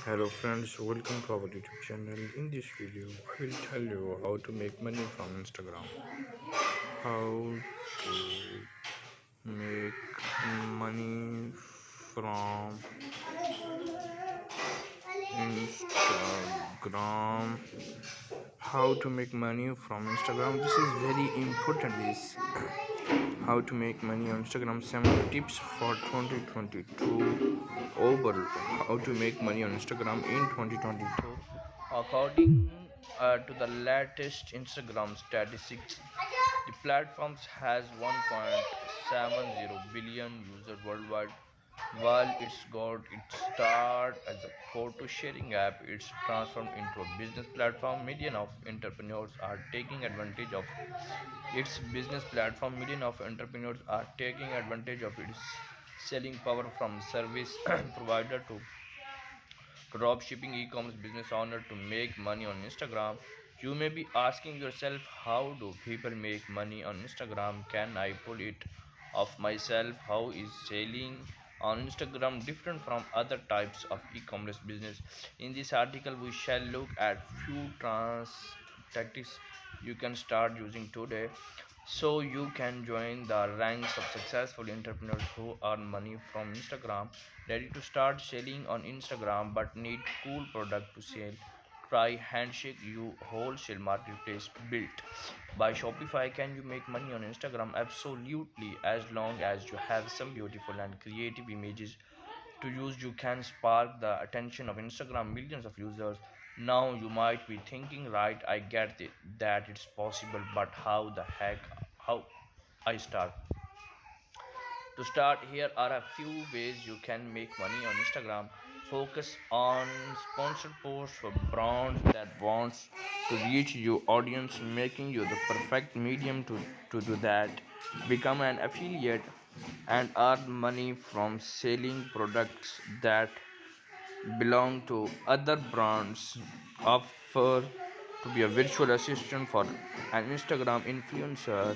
Hello friends, welcome to our YouTube channel. In this video, I will tell you how to make money from Instagram. How to make money from Instagram. How to make money from Instagram. This is very important. Is how to make money on Instagram. 7 tips for 2022. Overall, how to make money on Instagram in 2022. According to the latest Instagram statistics, the platform has 1.70 billion users worldwide. While it's got its start as a photo sharing app, it's transformed into a business platform. Millions of entrepreneurs are taking advantage of its business platform. Millions of entrepreneurs are taking advantage of its selling power, from service provider to drop shipping e-commerce business owner to make money on Instagram. You may be asking yourself, how do people make money on Instagram? Can I pull it off myself? How is selling on Instagram different from other types of e-commerce business? In this article we shall look at few tactics you can start using today, so you can join the ranks of successful entrepreneurs who earn money from Instagram. Ready to start selling on Instagram but need cool product to sell? Try Handshake, you wholesale marketplace built by Shopify. Can you make money on Instagram? Absolutely, as long as you have some beautiful and creative images to use. You can spark the attention of Instagram millions of users. Now you might be thinking, right, I get it, that it's possible, but how the heck, how I start? To start, here are a few ways you can make money on Instagram. Focus on sponsored posts for brands that wants to reach your audience, making you the perfect medium to do that. Become an affiliate and earn money from selling products that belong to other brands. Offer to be a virtual assistant for an Instagram influencer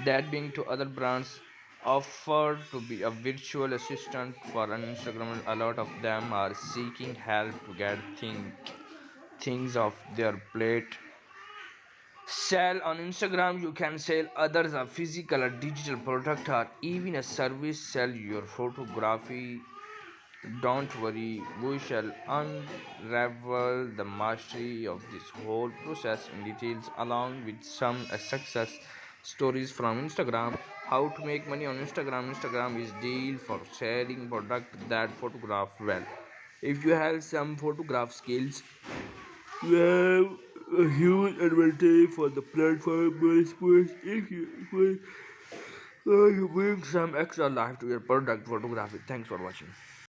that being to other brands. Offer to be a virtual assistant for an Instagram. A lot of them are seeking help to get things off their plate. Sell on Instagram. You can sell others a physical or digital product or even a service. Sell your photography. Don't worry, we shall unravel the mastery of this whole process in details, along with some success stories from Instagram. How to make money on Instagram? Instagram is deal for selling product that photograph well. If you have some photograph skills, you have a huge advantage for the platform. If you bring some extra life to your product photography. Thanks for watching.